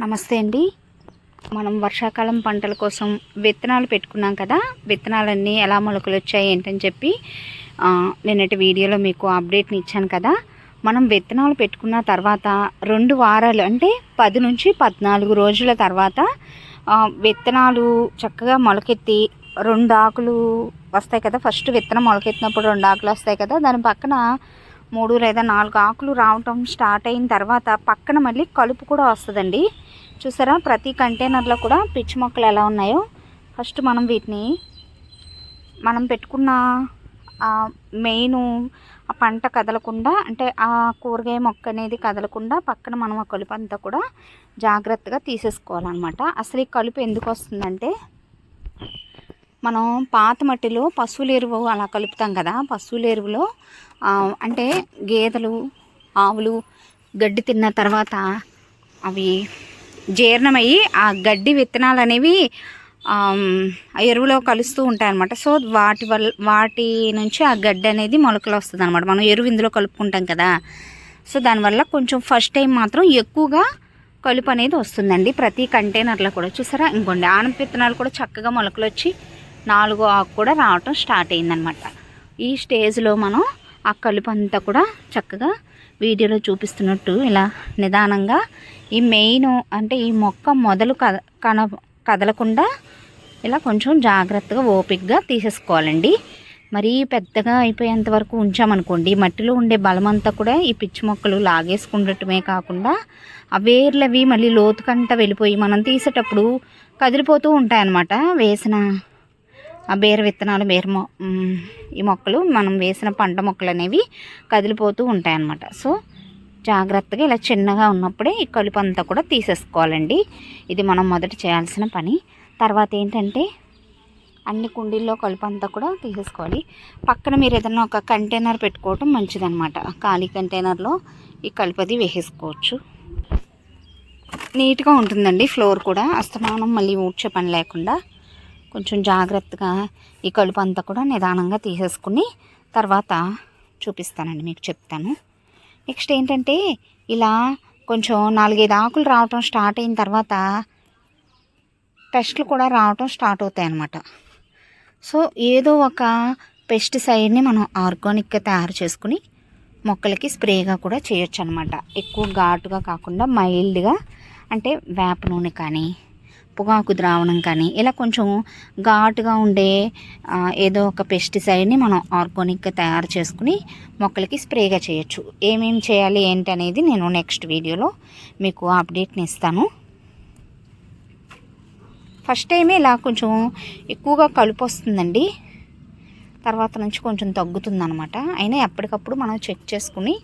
నమస్తే అండి. మనం వర్షాకాలం పంటల కోసం విత్తనాలు పెట్టుకున్నాం కదా. విత్తనాలన్నీ ఎలా మొలకలు వచ్చాయి ఏంటని చెప్పి నిన్నటి వీడియోలో మీకు అప్డేట్ని ఇచ్చాను కదా. మనం విత్తనాలు పెట్టుకున్న తర్వాత 2 వారాలు అంటే 10 నుంచి 14 రోజుల తర్వాత విత్తనాలు చక్కగా మొలకెత్తి 2 ఆకులు వస్తాయి కదా. ఫస్ట్ విత్తనం మొలకెత్తినప్పుడు 2 ఆకులు వస్తాయి కదా. దాని పక్కన 3 లేదా 4 ఆకులు రావటం స్టార్ట్ అయిన తర్వాత పక్కన మళ్ళీ కలుపు కూడా వస్తుందండి. చూసారా, ప్రతి కంటైనర్లో కూడా పిచ్చి మొక్కలు ఎలా ఉన్నాయో. ఫస్ట్ మనం వీటిని మనం పెట్టుకున్న మెయిన్ ఆ పంట కదలకుండా, అంటే ఆ కూరగాయ మొక్క అనేది కదలకుండా పక్కన మనం ఆ కలుపు అంతా కూడా జాగ్రత్తగా తీసేసుకోవాలన్నమాట. అసలు ఈ కలుపు ఎందుకు వస్తుందంటే, మనం పాత మట్టిలో పశువుల ఎరువు అలా కలుపుతాం కదా. పశువుల ఎరువులో అంటే గేదెలు ఆవులు గడ్డి తిన్న తర్వాత అవి జీర్ణమయ్యి ఆ గడ్డి విత్తనాలు అనేవి ఎరువులో కలుస్తూ ఉంటాయన్నమాట. సో వాటి నుంచి ఆ గడ్డి అనేది మొలకలు వస్తుంది అనమాట. మనం ఎరువు ఇందులో కలుపుకుంటాం కదా. సో దానివల్ల కొంచెం ఫస్ట్ టైం మాత్రం ఎక్కువగా కలుపు అనేది వస్తుందండి ప్రతి కంటైనర్లో కూడా. చూసారా, ఇంకోండి ఆనప విత్తనాలు కూడా చక్కగా మొలకలు వచ్చి 4వ ఆకు కూడా రావటం స్టార్ట్ అయిందనమాట. ఈ స్టేజ్లో మనం ఆ కలుపు అంతా కూడా చక్కగా వీడియోలో చూపిస్తున్నట్టు ఇలా నిదానంగా ఈ మెయిన్ అంటే ఈ మొక్క మొదలు కదలకుండా ఇలా కొంచెం జాగ్రత్తగా ఓపికగా తీసేసుకోవాలండి. మరీ పెద్దగా అయిపోయేంత వరకు ఉంచామనుకోండి, మట్టిలో ఉండే బలమంతా కూడా ఈ పిచ్చి మొక్కలు లాగేసుకుండటమే కాకుండా ఆ వేర్లవి మళ్ళీ లోతుకంట వెళ్ళిపోయి మనం తీసేటప్పుడు కదిలిపోతూ ఉంటాయన్నమాట. వేసిన ఆ బీర విత్తనాలు ఈ మొక్కలు మనం వేసిన పంట మొక్కలు అనేవి కదిలిపోతూ ఉంటాయన్నమాట. సో జాగ్రత్తగా ఇలా చిన్నగా ఉన్నప్పుడే ఈ కలుపు అంతా కూడా తీసేసుకోవాలండి. ఇది మనం మొదట చేయాల్సిన పని. తర్వాత ఏంటంటే అన్ని కుండీల్లో కలుపు అంతా కూడా తీసేసుకోవాలి. పక్కన మీరు ఏదైనా ఒక కంటైనర్ పెట్టుకోవటం మంచిదన్నమాట. ఖాళీ కంటైనర్లో ఈ కలుపు అది వేసేసుకోవచ్చు. నీట్గా ఉంటుందండి. ఫ్లోర్ కూడా అస్తమానం మళ్ళీ ఊడ్చే పని లేకుండా కొంచెం జాగ్రత్తగా ఈ కలుపు అంతా కూడా నిదానంగా తీసేసుకుని తర్వాత చూపిస్తానండి, మీకు చెప్తాను. నెక్స్ట్ ఏంటంటే ఇలా కొంచెం 4-5 ఆకులు రావటం స్టార్ట్ అయిన తర్వాత పెస్ట్లు కూడా రావటం స్టార్ట్ అవుతాయి అన్నమాట. సో ఏదో ఒక పెస్టిసైడ్ని మనం ఆర్గానిక్గా తయారు చేసుకుని మొక్కలకి స్ప్రేగా కూడా చేయొచ్చు అనమాట. ఎక్కువ ఘాటుగా కాకుండా మైల్డ్గా, అంటే వేప నూనె కానీ పొగాకు ద్రావణం కానీ ఇలా కొంచెం ఘాటుగా ఉండే ఏదో ఒక పెస్టిసైడ్ని మనం ఆర్గానిక్గా తయారు చేసుకుని మొక్కలకి స్ప్రేగా చేయొచ్చు. ఏమేమి చేయాలి ఏంటి అనేది నేను నెక్స్ట్ వీడియోలో మీకు అప్డేట్ని ఇస్తాను. ఫస్ట్ టైమే ఇలా కొంచెం ఎక్కువగా కలుపు వస్తుందండి. తర్వాత నుంచి కొంచెం తగ్గుతుందన్నమాట. అయినా ఎప్పటికప్పుడు మనం చెక్ చేసుకుని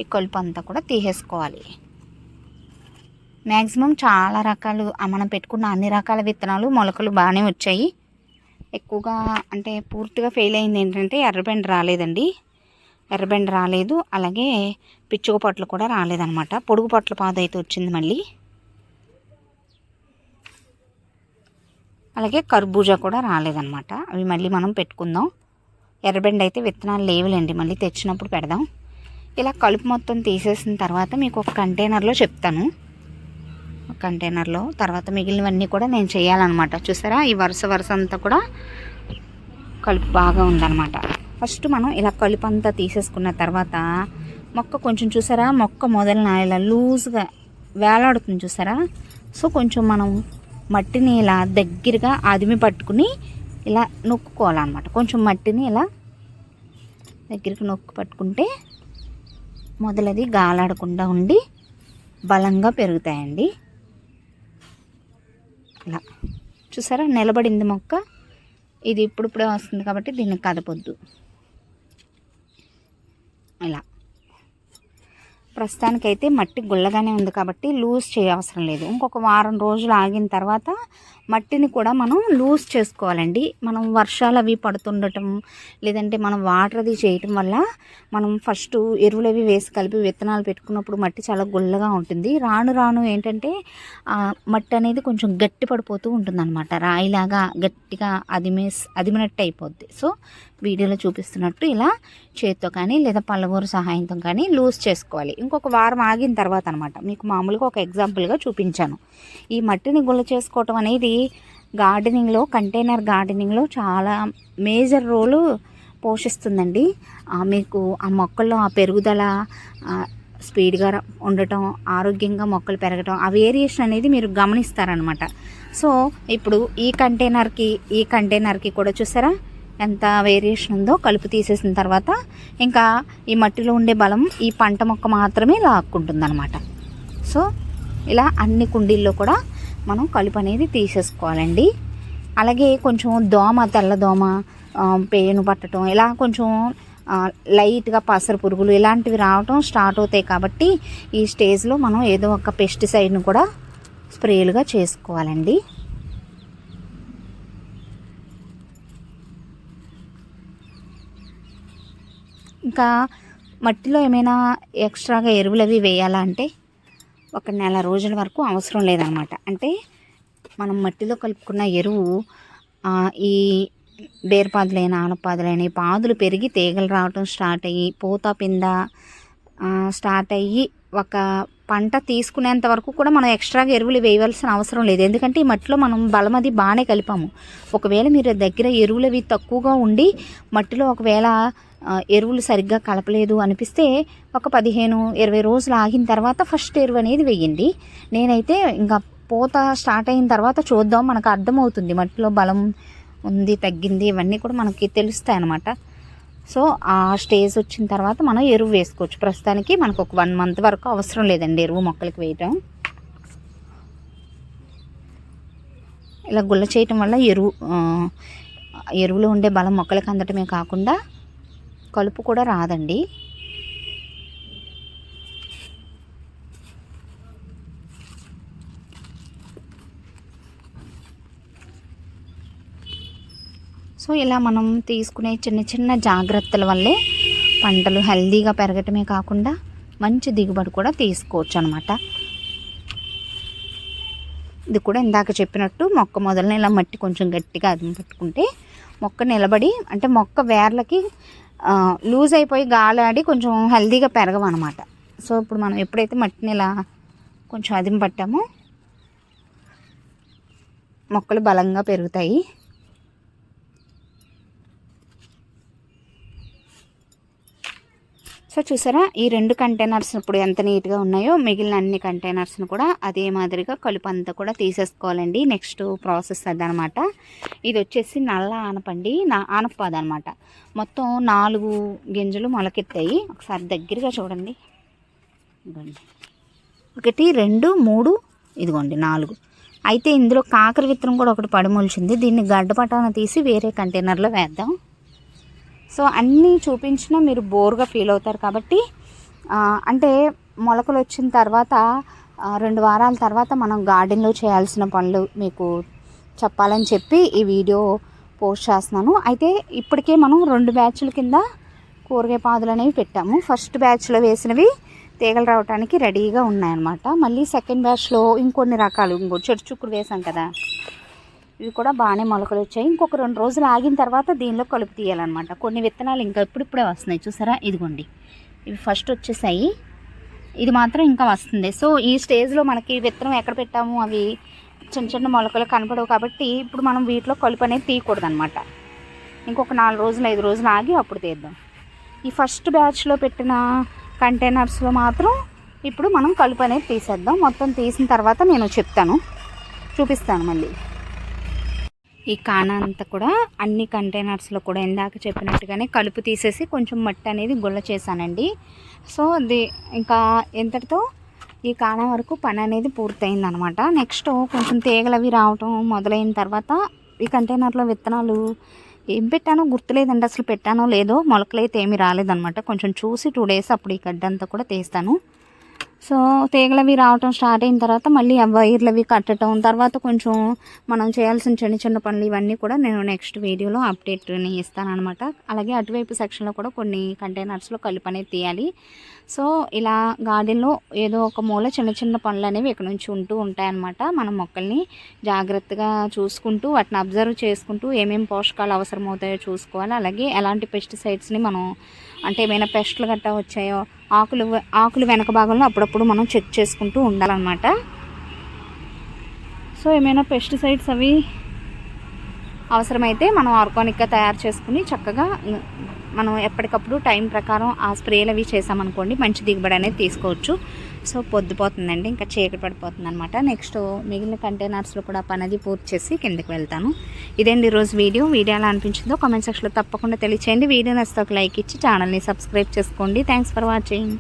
ఈ కలుపు అంతా కూడా తీసేసుకోవాలి. మ్యాక్సిమం చాలా రకాలు మనం పెట్టుకున్న అన్ని రకాల విత్తనాలు మొలకలు బాగానే వచ్చాయి. ఎక్కువగా అంటే పూర్తిగా ఫెయిల్ అయింది ఏంటంటే ఎర్రబెండ రాలేదండి. ఎర్రబెండ రాలేదు, అలాగే పిచ్చుక పొట్లు కూడా రాలేదన్నమాట. పొడుగు పొట్ల పాదు అయితే వచ్చింది మళ్ళీ. అలాగే కర్బూజా కూడా రాలేదన్నమాట. అవి మళ్ళీ మనం పెట్టుకుందాం. ఎర్రబెండ అయితే విత్తనాలు లేవులేండి, మళ్ళీ తెచ్చినప్పుడు పెడదాం. ఇలా కలుపు మొత్తం తీసేసిన తర్వాత మీకు ఒక కంటైనర్లో చెప్తాను. కంటైనర్లో తర్వాత మిగిలినవన్నీ కూడా నేను చేయాలన్నమాట. చూసారా, ఈ వరుస అంతా కూడా కలుపు బాగా ఉందన్నమాట. ఫస్ట్ మనం ఇలా కలుపు అంతా తీసేసుకున్న తర్వాత మొక్క కొంచెం చూసారా, మొక్క మొదలన ఇలా లూజ్గా వేలాడుతుంది చూసారా. సో కొంచెం మనం మట్టిని ఇలా దగ్గరగా ఆదిమి పట్టుకుని ఇలా నొక్కుకోవాలన్నమాట. కొంచెం మట్టిని ఇలా దగ్గరికి నొక్కు పట్టుకుంటే మొదలది గాలాడకుండా ఉండి బలంగా పెరుగుతాయండి. ఇలా చూసారా, నిలబడింది మొక్క. ఇది ఇప్పుడిప్పుడే వస్తుంది కాబట్టి దీన్ని కదపొద్దు. ఇలా ప్రస్తుతానికైతే మట్టి గుల్లగానే ఉంది కాబట్టి లూజ్ చేయవసరం లేదు. ఇంకొక వారం రోజులు ఆగిన తర్వాత మట్టిని కూడా మనం లూజ్ చేసుకోవాలండి. మనం వర్షాలు అవి పడుతుండటం లేదంటే మనం వాటర్ అది చేయటం వల్ల మనం ఫస్ట్ ఎరువులు అవి వేసి కలిపి విత్తనాలు పెట్టుకున్నప్పుడు మట్టి చాలా గుల్లగా ఉంటుంది. రాను రాను ఏంటంటే మట్టి అనేది కొంచెం గట్టి పడిపోతూ ఉంటుంది అనమాట. రాయిలాగా గట్టిగా అదిమినట్టు అయిపోద్ది. సో వీడియోలో చూపిస్తున్నట్టు ఇలా చేత్తో కానీ లేదా పళ్ళగూర సహాయంతో కానీ లూజ్ చేసుకోవాలి. ఇంకొక వారం ఆగిన తర్వాత అనమాట. మీకు మామూలుగా ఒక ఎగ్జాంపుల్గా చూపించాను. ఈ మట్టిని గుల్ల చేసుకోవటం అనేది గార్డెనింగ్లో, కంటైనర్ గార్డెనింగ్లో చాలా మేజర్ రోలు పోషిస్తుందండి. మీకు ఆ మొక్కల్లో ఆ పెరుగుదల స్పీడ్గా ఉండటం, ఆరోగ్యంగా మొక్కలు పెరగటం, ఆ వేరియేషన్ అనేది మీరు గమనిస్తారనమాట. సో ఇప్పుడు ఈ కంటైనర్కి కూడా చూసారా ఎంత వేరియేషన్ ఉందో. కలుపు తీసేసిన తర్వాత ఇంకా ఈ మట్టిలో ఉండే బలం ఈ పంట మొక్క మాత్రమే లాక్కుంటుంది అనమాట. సో ఇలా అన్ని కుండీల్లో కూడా మనం కలుపు అనేది తీసేసుకోవాలండి. అలాగే కొంచెం తెల్ల దోమ పేను పట్టడం, ఇలా కొంచెం లైట్గా పసరు పురుగులు ఇలాంటివి రావటం స్టార్ట్ అవుతాయి. కాబట్టి ఈ స్టేజ్లో మనం ఏదో ఒక పెస్టిసైడ్ను కూడా స్ప్రేలుగా చేసుకోవాలండి. ఇంకా మట్టిలో ఏమైనా ఎక్స్ట్రాగా ఎరువులు అవి వేయాలా అంటే ఒక నెల రోజుల వరకు అవసరం లేదనమాట. అంటే మనం మట్టిలో కలుపుకున్న ఎరువు ఈ బేరపాదులైన ఆనపాదులైన పాదులు పెరిగి తీగలు రావటం స్టార్ట్ అయ్యి పూత పింద స్టార్ట్ అయ్యి ఒక పంట తీసుకునేంత వరకు కూడా మనం ఎక్స్ట్రాగా ఎరువులు వేయవలసిన అవసరం లేదు. ఎందుకంటే ఈ మట్టిలో మనం బలం అది బాగానే కలిపాము. ఒకవేళ మీరు దగ్గర ఎరువులు అవి తక్కువగా ఉండి మట్టిలో ఒకవేళ ఎరువులు సరిగ్గా కలపలేదు అనిపిస్తే ఒక 15-20 రోజులు ఆగిన తర్వాత ఫస్ట్ ఎరువు అనేది వేయండి. నేనైతే ఇంకా పూత స్టార్ట్ అయిన తర్వాత చూద్దాం, మనకు అర్థమవుతుంది మట్టిలో బలం ఉంది తగ్గింది ఇవన్నీ కూడా మనకి తెలుస్తాయి అన్నమాట. సో ఆ స్టేజ్ వచ్చిన తర్వాత మనం ఎరువు వేసుకోవచ్చు. ప్రస్తుతానికి మనకు ఒక 1 మంత్ వరకు అవసరం లేదండి ఎరువు మొక్కలకి వేయటం. ఇలా గుల్ల చేయటం వల్ల ఎరువులో ఉండే బలం మొక్కలకు అందటమే కాకుండా కలుపు కూడా రాదండి. సో ఇలా మనం తీసుకునే చిన్న చిన్న జాగ్రత్తల వల్లే పంటలు హెల్దీగా పెరగటమే కాకుండా మంచి దిగుబడి కూడా తీసుకోవచ్చు అనమాట. ఇది కూడా ఇందాక చెప్పినట్టు మొక్క మొదలన ఇలా మట్టి కొంచెం గట్టిగా అదుము పట్టుకుంటే మొక్క నిలబడి, అంటే మొక్క వేర్లకి లూజ్ అయిపోయి గాలాడి కొంచెం హెల్దీగా పెరగమన్నమాట. సో ఇప్పుడు మనం ఎప్పుడైతే మట్టిని ఇలా కొంచెం అదిము పట్టామో మొక్కలు బలంగా పెరుగుతాయి. సో చూసారా ఈ 2 కంటైనర్స్ ఇప్పుడు ఎంత నీట్గా ఉన్నాయో మిగిలిన అన్ని కంటైనర్స్ని కూడా అదే మాదిరిగా కలుపు అంతా కూడా తీసేసుకోవాలండి. నెక్స్ట్ ప్రాసెస్ అదనమాట. ఇది వచ్చేసి నల్ల ఆనపపాదు అనమాట. మొత్తం 4 గింజలు మొలకెత్తాయి. ఒకసారి దగ్గరగా చూడండి. 1 2 3 ఇదిగోండి 4. అయితే ఇందులో కాకర విత్తనం కూడా ఒకటి పడిమొలిచింది. దీన్ని గడ్డపటాన తీసి వేరే కంటైనర్లో వేద్దాం. సో అన్నీ చూపించినా మీరు బోర్గా ఫీల్ అవుతారు. కాబట్టి అంటే మొలకలు వచ్చిన తర్వాత 2 వారాల తర్వాత మనం గార్డెన్లో చేయాల్సిన పనులు మీకు చెప్పాలని చెప్పి ఈ వీడియో పోస్ట్ చేస్తున్నాను. అయితే ఇప్పటికే మనం 2 బ్యాచ్ల కింద కూరగాయ పాదులు అనేవి పెట్టాము. ఫస్ట్ బ్యాచ్లో వేసినవి తీగలు రావడానికి రెడీగా ఉన్నాయన్నమాట. మళ్ళీ సెకండ్ బ్యాచ్లో ఇంకొన్ని రకాలు చెట్టు చుక్కుడు వేసాం కదా, ఇవి కూడా బాగానే మొలకలు వచ్చాయి. ఇంకొక 2 రోజులు ఆగిన తర్వాత దీనిలో కలుపు తీయాలన్నమాట. కొన్ని విత్తనాలు ఇంకా ఇప్పుడిప్పుడే వస్తున్నాయి చూసారా, ఇదిగోండి ఇవి ఫస్ట్ వచ్చేసాయి, ఇది మాత్రం ఇంకా వస్తుంది. సో ఈ స్టేజ్లో మనకి విత్తనం ఎక్కడ పెట్టాము అవి చిన్న చిన్న మొలకలు కనపడవు. కాబట్టి ఇప్పుడు మనం వీటిలో కలుపు అనేది తీయకూడదు అనమాట. ఇంకొక 4 రోజులు 5 రోజులు ఆగి అప్పుడు తీద్దాం. ఈ ఫస్ట్ బ్యాచ్లో పెట్టిన కంటైనర్స్లో మాత్రం ఇప్పుడు మనం కలుపు అనేది తీసేద్దాం. మొత్తం తీసిన తర్వాత నేను చూపిస్తాను మళ్ళీ. ఈ కాన అంతా కూడా అన్ని కంటైనర్స్లో కూడా ఇందాక చెప్పినట్టుగానే కలుపు తీసేసి కొంచెం మట్టి అనేది గుల్ల చేశానండి. సో ఇంకా ఎంతటితో ఈ కాన వరకు పని అనేది పూర్తయింది అనమాట. నెక్స్ట్ కొంచెం తీగలు అవి రావటం మొదలైన తర్వాత ఈ కంటైనర్లో విత్తనాలు ఏం పెట్టానో గుర్తులేదండి, అసలు పెట్టానో లేదో, మొలకలైతే ఏమీ రాలేదన్నమాట. కొంచెం చూసి 2 days అప్పుడు ఈ గడ్డంతా కూడా తీస్తాను. సో తీగలవి రావటం స్టార్ట్ అయిన తర్వాత మళ్ళీ ఆ వైర్లవి కట్టడం, తర్వాత కొంచెం మనం చేయాల్సిన చిన్న చిన్న పనులు ఇవన్నీ కూడా నేను నెక్స్ట్ వీడియోలో అప్డేట్ని ఇస్తానన్నమాట. అలాగే అటువైపు సెక్షన్లో కూడా కొన్ని కంటైనర్స్లో కలుపు అనేది తీయాలి. సో ఇలా గార్డెన్లో ఏదో ఒక మూల చిన్న చిన్న పనులు అనేవి ఇక్కడ నుంచి ఉంటూ ఉంటాయన్నమాట. మనం మొక్కల్ని జాగ్రత్తగా చూసుకుంటూ వాటిని అబ్జర్వ్ చేసుకుంటూ ఏమేమి పోషకాలు అవసరమవుతాయో చూసుకోవాలి. అలాగే ఎలాంటి పెస్టిసైడ్స్ని మనం అంటే ఏమైనా పెస్ట్లు గట్టా వచ్చాయో ఆకులు వెనక భాగంలో అప్పుడప్పుడు మనం చెక్ చేసుకుంటూ ఉండాలన్నమాట. సో ఏమైనా పెస్టిసైడ్స్ అవి అవసరమైతే మనం ఆర్గానిక్గా తయారు చేసుకుని చక్కగా మనం ఎప్పటికప్పుడు టైం ప్రకారం ఆ స్ప్రేలు అవి చేసామనుకోండి మంచి దిగుబడి అనేది తీసుకోవచ్చు. సో పొద్దుపోతుందండి, ఇంకా చీకటి పడిపోతుంది అనమాట. నెక్స్ట్ మిగిలిన కంటైనర్స్లో కూడా పని అది పూర్తి చేసి కిందకి వెళ్తాను. ఇదేంటి ఈరోజు వీడియో ఎలా అనిపించిందో కామెంట్ సెక్షన్లో తప్పకుండా తెలియచేయండి. వీడియో నచ్చితే ఒక లైక్ ఇచ్చి ఛానల్ని సబ్స్క్రైబ్ చేసుకోండి. Thanks for watching.